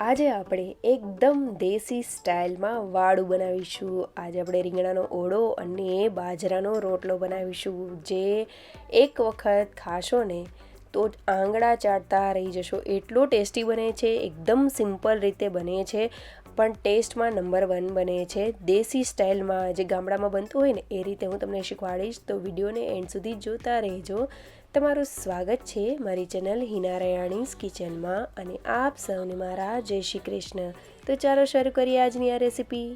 આજે આપણે એકદમ દેશી સ્ટાઇલમાં વાળું બનાવીશું. આજે આપણે રીંગણાનો ઓળો અને બાજરાનો રોટલો બનાવીશું, જે એક વખત ખાશો ને તો આંગળા ચાટતા રહી જશો. એટલો ટેસ્ટી બને છે, એકદમ સિમ્પલ રીતે બને છે, પણ ટેસ્ટમાં નંબર 1 બને છે. દેશી સ્ટાઇલમાં જે ગામડામાં બનતું હોય ને એ રીતે હું તમને શીખવાડીશ, તો વિડીયોને એન્ડ સુધી જોતા રહેજો. તમારું સ્વાગત છે મારી ચેનલ હિના રયાણીઝ કિચનમાં, અને આપ સૌને મારા જય શ્રી કૃષ્ણ. તો ચાલો શરૂ કરીએ આજની આ રેસીપી.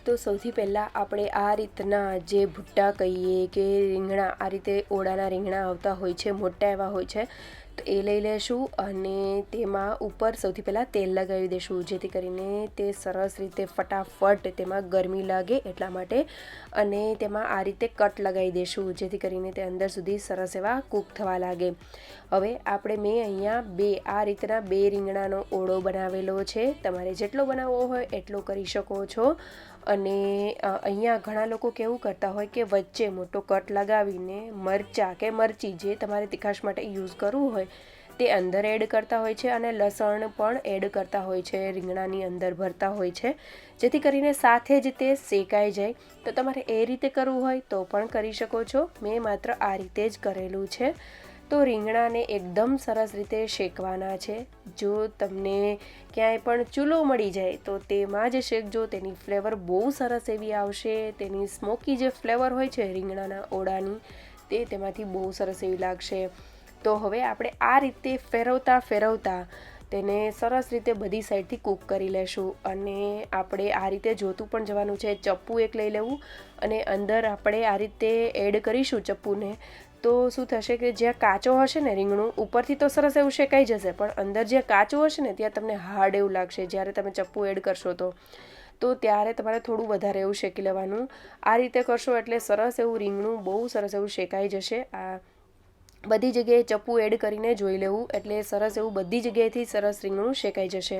તો સૌથી પહેલાં આપણે આ રીતના જે ભૂટ્ટા કહીએ કે રીંગણા, આ રીતે ઓળાના રીંગણા આવતા હોય છે, મોટા એવા હોય છે, તો એ લઈ લેશું અને તેમાં ઉપર સૌથી પહેલાં તેલ લગાવી દઈશું, જેથી કરીને તે સરસ રીતે ફટાફટ તેમાં ગરમી લાગે એટલા માટે. અને તેમાં આ રીતે કટ લગાવી દઈશું, જેથી કરીને તે અંદર સુધી સરસ એવા કૂક થવા લાગે. હવે મેં અહીંયા આ રીતના 2 રીંગણાનો ઓળો બનાવેલો છે. તમારે જેટલો બનાવવો હોય એટલો કરી શકો છો. અને અહીંયા ઘણા લોકો કેવું કરતા હોય કે વચ્ચે મોટો કટ લગાવીને મરચાં કે મરચી, જે તમારે તીખાશ માટે યુઝ કરવું હોય તે અંદર એડ કરતા હોય છે, અને લસણ પણ એડ કરતા હોય છે, રીંગણાની અંદર ભરતા હોય છે, જેથી કરીને સાથે જ તે શેકાઈ જાય. તો તમારે એ રીતે કરવું હોય તો પણ કરી શકો છો. મેં માત્ર આ રીતે જ કરેલું છે. તો રીંગણાને એકદમ સરસ રીતે શેકવાના છે. જો તમને ક્યાંય પણ ચૂલો મળી જાય તો તેમાં જ શેકજો, તેની ફ્લેવર બહુ સરસ એવી આવશે. તેની સ્મોકી જે ફ્લેવર હોય છે રીંગણાના ઓળાની, તે તેમાંથી બહુ સરસ એવી લાગશે. તો હવે આપણે આ રીતે ફેરવતા તેને સરસ રીતે બધી સાઈડથી કૂક કરી લેશું. અને આપણે આ રીતે જોતું પણ જવાનું છે. ચપ્પુ એક લઈ લેવું અને અંદર આપણે આ રીતે એડ કરીશું ચપ્પુને, તો શું થશે કે જ્યાં કાચો હશે ને રીંગણું, ઉપરથી તો સરસ એવું શેકાઈ જશે, પણ અંદર જ્યાં કાચું હશે ને ત્યાં તમને હાર્ડ એવું લાગશે. જ્યારે તમે ચપ્પુ એડ કરશો તો ત્યારે તમારે થોડું વધારે એવું શેકી લેવાનું. આ રીતે કરશો એટલે સરસ એવું રીંગણું બહુ સરસ એવું શેકાઈ જશે. આ બધી જગ્યાએ ચપ્પુ એડ કરીને જોઈ લેવું, એટલે સરસ એવું બધી જગ્યાએથી સરસ રીંગણું શેકાઈ જશે.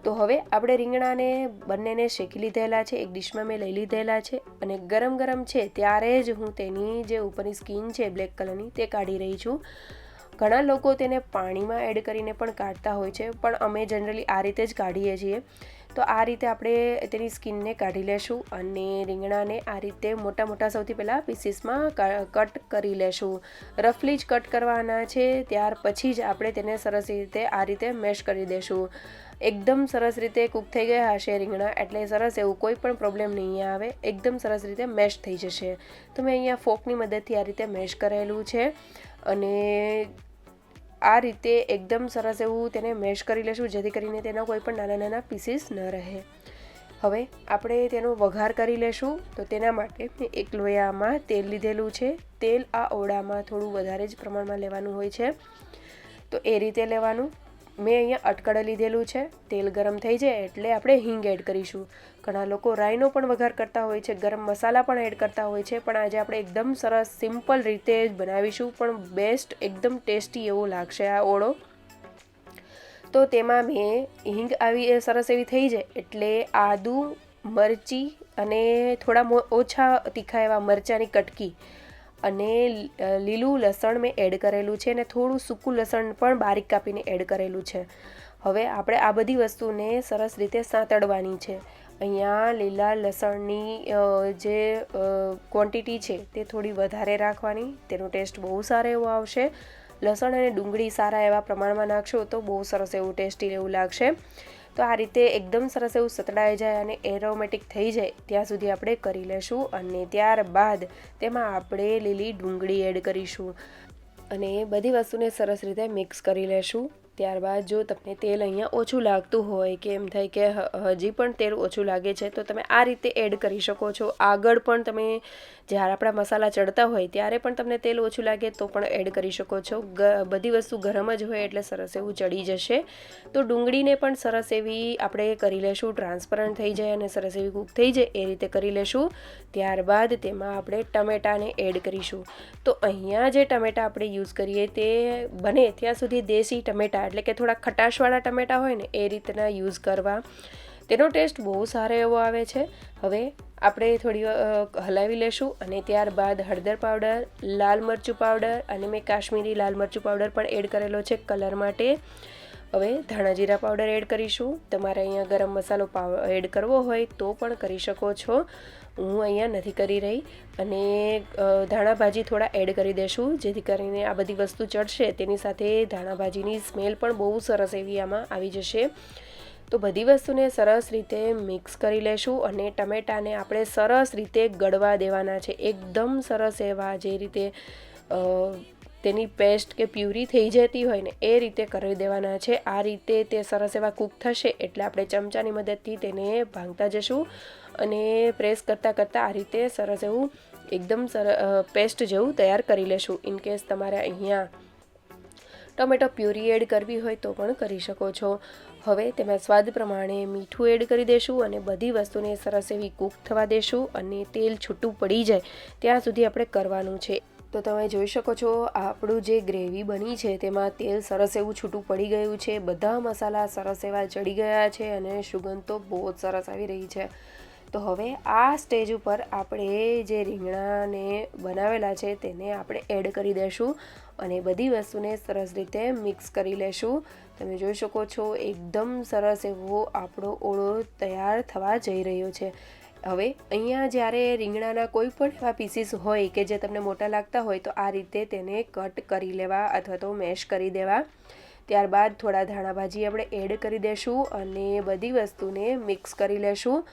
તો હવે આપણે રીંગણાને બંનેને શેકી લીધેલા છે, એક ડીશમાં મેં લઈ લીધેલા છે, અને ગરમ છે ત્યારે જ હું તેની જે ઉપરની સ્કીન છે બ્લેક કલરની, તે કાઢી રહી છું. ઘણા લોકો તેને પાણીમાં એડ કરીને પણ કાઢતા હોય છે, પણ અમે જનરલી આ રીતે જ કાઢીએ છીએ. તો આ રીતે આપણે તેની સ્કીનને કાઢી લેશું અને રીંગણાને આ રીતે મોટા સૌથી પહેલાં પીસીસમાં કટ કરી લેશું. રફલી જ કટ કરવાના છે. ત્યાર પછી જ આપણે તેને સરસ રીતે આ રીતે મેશ કરી દેશું. એકદમ સરસ રીતે કૂક થઈ ગયા હશે રીંગણા, એટલે સરસ એવું કોઈ પણ પ્રોબ્લેમ નહીં આવે, એકદમ સરસ રીતે મેશ થઈ જશે. તો મેં અહીંયા ફોકની મદદથી આ રીતે મેશ કરેલું છે, અને આ રીતે એકદમ સરસ એવું તેને મેશ કરી લેશું, જેથી કરીને તેના કોઈ પણ નાના પીસીસ ન રહે. હવે આપણે તેનો વઘાર કરી લેશું. તો તેના માટે મેં એક લોયામાં તેલ લીધેલું છે. તેલ આ ઓળામાં થોડું વધારે જ પ્રમાણમાં લેવાનું હોય છે, તો એ રીતે લેવાનું. મેં અહીંયા અટકળ લીધેલું છે. તેલ ગરમ થઈ જાય એટલે આપણે હિંગ એડ કરીશું. ઘણા લોકો રાઈનો પણ વઘાર કરતા હોય છે, ગરમ મસાલા પણ એડ કરતા હોય છે, પણ આજે આપણે એકદમ સરસ સિમ્પલ રીતે જ બનાવીશું, પણ બેસ્ટ એકદમ ટેસ્ટી એવો લાગશે આ ઓળો. તો તેમાં મેં હિંગ સરસ એવી થઈ જાય એટલે આદું, મરચી અને થોડા ઓછા તીખા એવા મરચાંની કટકી અને લીલું લસણ મેં એડ કરેલું છે, અને થોડું સૂકું લસણ પણ બારીક કાપીને એડ કરેલું છે. હવે આપણે આ બધી વસ્તુને સરસ રીતે સાંતળવાની છે. અહીંયા લીલા લસણની જે ક્વોન્ટિટી છે તે થોડી વધારે રાખવાની, તેનો ટેસ્ટ બહુ સારો એવો આવશે. લસણ અને ડુંગળી સારા એવા પ્રમાણમાં નાખશો તો બહુ સરસ એવું ટેસ્ટી એવું લાગશે. તો આ રીતે એકદમ સરસ એવું સતળાઈ જાય અને એરોમેટિક થઈ જાય ત્યાં સુધી આપણે કરી લેશું. અને ત્યારબાદ તેમાં આપણે લીલી ડુંગળી એડ કરીશું અને બધી વસ્તુને સરસ રીતે મિક્સ કરી લેશું. ત્યારબાદ જો તમને તેલ અહીંયા ઓછું લાગતું હોય કે એમ થાય કે હજી પણ તેલ ઓછું લાગે છે, તો તમે આ રીતે એડ કરી શકો છો. આગળ પણ તમે જ્યારે આપણા મસાલા ચડતા હોય ત્યારે પણ તમને તેલ ઓછું લાગે તો પણ એડ કરી શકો છો. બધી વસ્તુ ગરમ જ હોય એટલે સરસ એવું ચડી જશે. તો ડુંગળીને પણ સરસ એવી આપણે કરી લેશું, ટ્રાન્સપરન્ટ થઈ જાય અને સરસ એવી કૂક થઈ જાય એ રીતે કરી લેશું. ત્યારબાદ તેમાં આપણે ટમેટાને એડ કરીશું. તો અહીંયા જે ટમેટા આપણે યુઝ કરીએ તે બને ત્યાં સુધી દેશી ટમેટા, એટલે કે થોડા ખટાશવાળા ટમેટા હોય ને એ રીતના યુઝ કરવા. તેનો ટેસ્ટ બહુ સારો એવો આવે છે. હવે આપણે થોડી હલાવી લેશું અને ત્યારબાદ હળદર પાવડર, લાલ મરચું પાવડર અને મેં કાશ્મીરી લાલ મરચું પાવડર પણ એડ કરેલો છે કલર માટે. હવે ધાણા જીરા પાવડર એડ કરીશું. તમારે અહીંયા ગરમ મસાલો એડ કરવો હોય તો પણ કરી શકો છો. હું અહીંયા નથી કરી રહી. અને ધાણા ભાજી થોડા એડ કરી દઈશું, જેથી કરીને આ બધી વસ્તુ ચડશે તેની સાથે ધાણા ભાજીની સ્મેલ પણ બહુ સરસ એવી આમાં આવી જશે. તો બધી વસ્તુને સરસ રીતે મિક્સ કરી લેશું અને ટમેટાને આપણે સરસ રીતે ગળવા દેવાના છે. એકદમ સરસ એવા જે રીતે તેની પેસ્ટ કે પ્યુરી થઈ જતી હોય ને એ રીતે કરી દેવાના છે. આ રીતે તે સરસ એવા કૂક થશે એટલે આપણે ચમચાની મદદથી તેને ભાંગતા જશું અને પ્રેસ કરતાં કરતાં આ રીતે સરસ એવું એકદમ પેસ્ટ જેવું તૈયાર કરી લેશું. ઇનકેસ તમારે અહીંયા ટમેટો પ્યુરી એડ કરવી હોય તો પણ કરી શકો છો. હવે તેમાં સ્વાદ પ્રમાણે મીઠું એડ કરી દેશું અને બધી વસ્તુને સરસ એવી કૂક થવા દેશું અને તેલ છૂટું પડી જાય ત્યાં સુધી આપણે કરવાનું છે. તો તમે જોઈ શકો છો આપણું જે ગ્રેવી બની છે તેમાં તેલ સરસ એવું છૂટું પડી ગયું છે. બધા મસાલા સરસ એવા ચડી ગયા છે અને સુગંધ તો બહુ જ સરસ આવી રહી છે. તો હવે આ સ્ટેજ ઉપર આપણે જે રીંગણાને બનાવેલા છે તેને આપણે એડ કરી દઈશું અને બધી વસ્તુને સરસ રીતે મિક્સ કરી લેશું. તમે જોઈ શકો છો એકદમ સરસ એવો આપણો ઓળો તૈયાર થવા જઈ રહ્યો છે. હવે અહીંયા જ્યારે રીંગણાના કોઈ પણ એવા પીસીસ હોય કે જે તમને મોટા લાગતા હોય તો આ રીતે તેને કટ કરી લેવા અથવા તો મેશ કરી દેવા. ત્યારબાદ થોડા ધાણા ભાજી આપણે એડ કરી દઈશું અને બધી વસ્તુને મિક્સ કરી લેશું.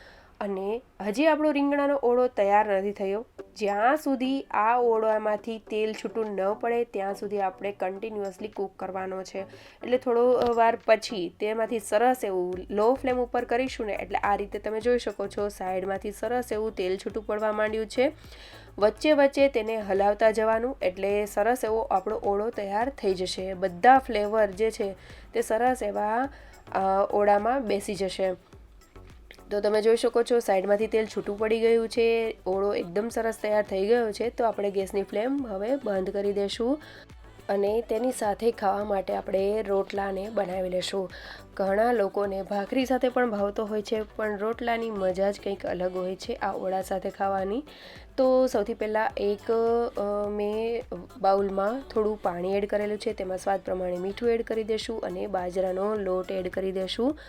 અને હજી આપણો રીંગણાનો ઓળો તૈયાર નથી થયો. જ્યાં સુધી આ ઓળામાંથી તેલ છૂટું ન પડે ત્યાં સુધી આપણે કન્ટિન્યુઅસલી કૂક કરવાનો છે. એટલે થોડો વાર પછી તેમાંથી સરસ એવું લો ફ્લેમ ઉપર કરીશું ને એટલે આ રીતે તમે જોઈ શકો છો સાઈડમાંથી સરસ એવું તેલ છૂટું પડવા માંડ્યું છે. વચ્ચે વચ્ચે તેને હલાવતા જવાનું એટલે સરસ એવો આપણો ઓળો તૈયાર થઈ જશે. બધા ફ્લેવર જે છે તે સરસ એવા ઓળામાં બેસી જશે. તો તમે જોઈ શકો છો સાઈડમાંથી તેલ છૂટું પડી ગયું છે. ઓળો એકદમ સરસ તૈયાર થઈ ગયો છે. તો આપણે ગેસની ફ્લેમ હવે બંધ કરી દઈશું અને તેની સાથે ખાવા માટે આપણે રોટલાને બનાવી લઈશું. ઘણા લોકોને ભાખરી સાથે પણ ભાવતો હોય છે, પણ રોટલાની મજા જ કંઈક અલગ હોય છે આ ઓળા સાથે ખાવાની. તો સૌથી પહેલાં એક મેં બાઉલમાં થોડું પાણી એડ કરેલું છે. તેમાં સ્વાદ પ્રમાણે મીઠું એડ કરી દઈશું અને બાજરાનો લોટ એડ કરી દઈશું.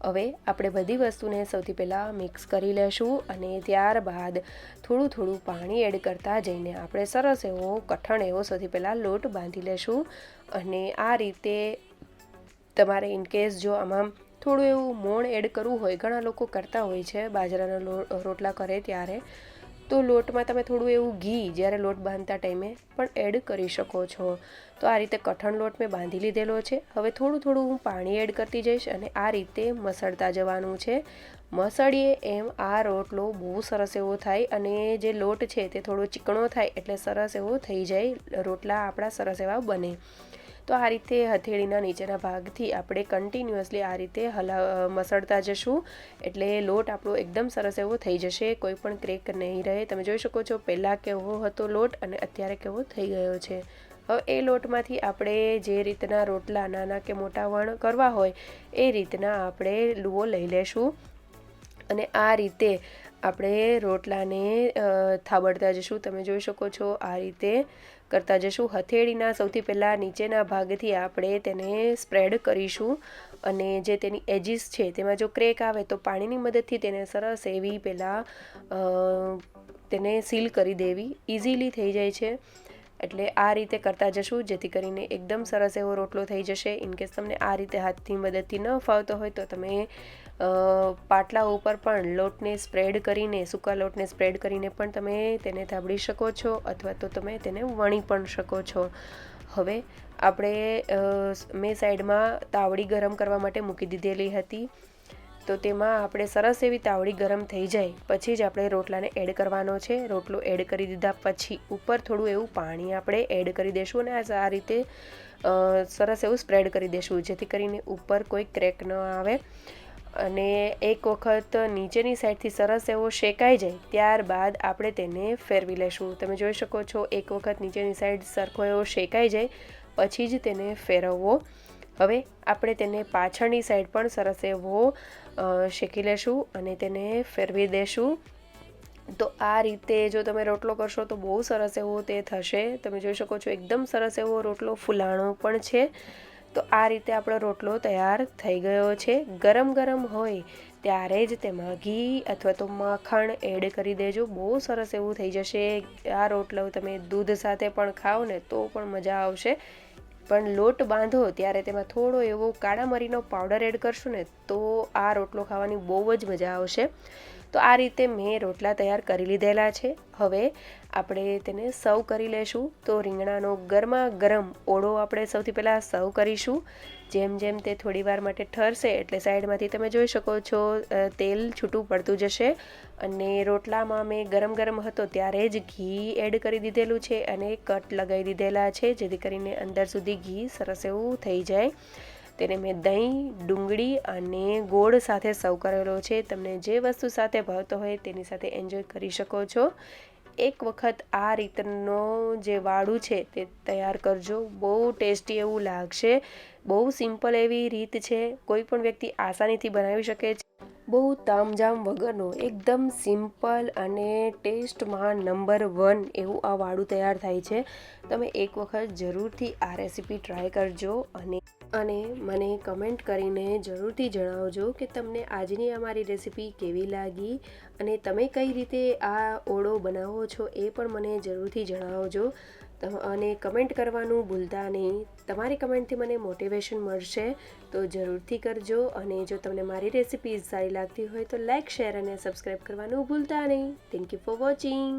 હવે આપણે બધી વસ્તુને સૌથી પહેલાં મિક્સ કરી લેશું અને ત્યારબાદ થોડું થોડું પાણી એડ કરતા જઈને આપણે સરસ એવો કઠણ એવો સૌથી પહેલાં લોટ બાંધી લેશું. અને આ રીતે તમારે ઇનકેસ જો આમાં થોડું એવું મોણ એડ કરવું હોય, ઘણા લોકો કરતા હોય છે બાજરાના રોટલા કરે ત્યારે, તો લોટમાં તમે થોડું એવું ઘી જ્યારે લોટ બાંધતા ટાઈમે પણ એડ કરી શકો છો. તો આ રીતે કઠણ લોટ મેં બાંધી લીધેલો છે. હવે થોડું થોડું હું પાણી એડ કરતી જઈશ અને આ રીતે મસળતા જવાનું છે. મસળીએ એમ આ રોટલો બહુ સરસ એવો થાય અને જે લોટ છે તે થોડો ચીકણો થાય એટલે સરસ એવો થઈ જાય. રોટલા આપણા સરસ એવા બને. તો આ રીતે હથેળીના નીચેના ભાગથી આપણે કન્ટિન્યુઅસલી આ રીતે મસળતા જશું એટલે લોટ આપણો એકદમ સરસ એવો થઈ જશે. કોઈ પણ ક્રેક નહીં રહે. તમે જોઈ શકો છો પહેલાં કેવો હતો લોટ અને અત્યારે કેવો થઈ ગયો છે. હવે એ લોટમાંથી આપણે જે રીતના રોટલા નાના કે મોટા વણ કરવા હોય એ રીતના આપણે લુઓ લઈ લેશું અને આ રીતે આપણે રોટલાને થાબડતા જશું. તમે જોઈ શકો છો આ રીતે કરતા જશું. હથેળીના સૌથી પહેલાં નીચેના ભાગથી આપણે તેને સ્પ્રેડ કરીશું અને જે તેની એજીસ છે તેમાં જો ક્રેક આવે તો પાણીની મદદથી તેને સરસ એવી પહેલાં તેને સીલ કરી દેવી. ઇઝીલી થઈ જાય છે. એટલે આ રીતે કરતા જશું જેથી કરીને એકદમ સરસ એવો રોટલો થઈ જશે. ઇનકેસ તમને આ રીતે હાથની મદદથી ન ફાવતો હોય તો તમે પાટલા ઉપર પણ લોટને સ્પ્રેડ કરીને, સૂકા લોટને સ્પ્રેડ કરીને પણ તમે તેને થાબડી શકો છો અથવા તો તમે તેને વણી પણ શકો છો. હવે આપણે મેં સાઈડમાં તાવડી ગરમ કરવા માટે મૂકી દીધેલી હતી. તો તેમાં આપણે સરસ એવી તાવડી ગરમ થઈ જાય પછી જ આપણે રોટલાને એડ કરવાનો છે. રોટલો એડ કરી દીધા પછી ઉપર થોડું એવું પાણી આપણે એડ કરી દઈશું અને આ રીતે સરસ એવું સ્પ્રેડ કરી દઈશું જેથી કરીને ઉપર કોઈ ક્રેક ન આવે. અને એક વખત નીચેની સાઈડથી સરસ એવો શેકાઈ જાય ત્યારબાદ આપણે તેને ફેરવી લેશું. તમે જોઈ શકો છો એક વખત નીચેની સાઈડ સરખો એવો શેકાઈ જાય પછી જ તેને ફેરવવો. હવે આપણે તેને પાછળની સાઈડ પણ સરસ એવો શેકી લેશું અને તેને ફેરવી દેશું. તો આ રીતે જો તમે રોટલો કરશો તો બહુ સરસ એવો તે થશે. તમે જોઈ શકો છો એકદમ સરસ એવો રોટલો ફૂલાણો પણ છે. તો આ રીતે આપણો રોટલો તૈયાર થઈ ગયો છે. ગરમ ગરમ હોય ત્યારે જ તેમાં ઘી અથવા તો માખણ એડ કરી દેજો. બહુ સરસ એવું થઈ જશે. આ રોટલો તમે દૂધ સાથે પણ ખાઓ ને તો પણ મજા આવશે. પણ લોટ બાંધો ત્યારે તેમાં થોડો એવો કાળા મરીનો પાવડર એડ કરશું ને તો આ રોટલો ખાવાની બહુ જ મજા આવશે. તો આ રીતે મેં રોટલા તૈયાર કરી લીધેલા છે. હવે આપણે તેને સર્વ કરી લેશું. તો રીંગણાનો ગરમા ગરમ ઓળો આપણે સૌથી પહેલાં સર્વ કરીશું. જેમ જેમ તે થોડી વાર માટે ઠરશે એટલે સાઈડમાંથી તમે જોઈ શકો છો તેલ છૂટું પડતું જશે. અને રોટલામાં મેં ગરમ ગરમ હતો ત્યારે જ ઘી એડ કરી દીધેલું છે અને કટ લગાવી દીધેલા છે, જેથી કરીને અંદર સુધી ઘી સરસ એવું થઈ જાય. તેને મેં દહીં, ડુંગળી અને ગોળ સાથે સર્વ કરેલો છે. તમને જે વસ્તુ સાથે ભાવતો હોય તેની સાથે એન્જોય કરી શકો છો. એક વખત આ રીતનો જે વાડું છે તે તૈયાર કરજો. બહુ ટેસ્ટી એવું લાગશે. બહુ સિમ્પલ એવી રીત છે, કોઈ પણ વ્યક્તિ આસાનીથી બનાવી શકે છે. બહુ તામઝામ વગરનો એકદમ સિમ્પલ અને ટેસ્ટમાં નંબર 1 એવું આ વાડું તૈયાર થાય છે. તમે એક વખત જરૂરથી આ રેસીપી ટ્રાય કરજો અને મને કમેન્ટ કરીને જરૂરથી જણાવજો કે તમને આજની અમારી રેસીપી કેવી લાગી અને તમે કઈ રીતે આ ઓળો બનાવો છો એ પણ મને જરૂરથી જણાવજો. અને કમેન્ટ કરવાનું ભૂલતા નહીં. તમારી કમેન્ટથી મને મોટિવેશન મળશે, તો જરૂરથી કરજો. અને જો તમને મારી રેસીપી સારી લાગતી હોય તો લાઇક, શેર અને સબસ્ક્રાઈબ કરવાનું ભૂલતા નહીં. Thank you for watching.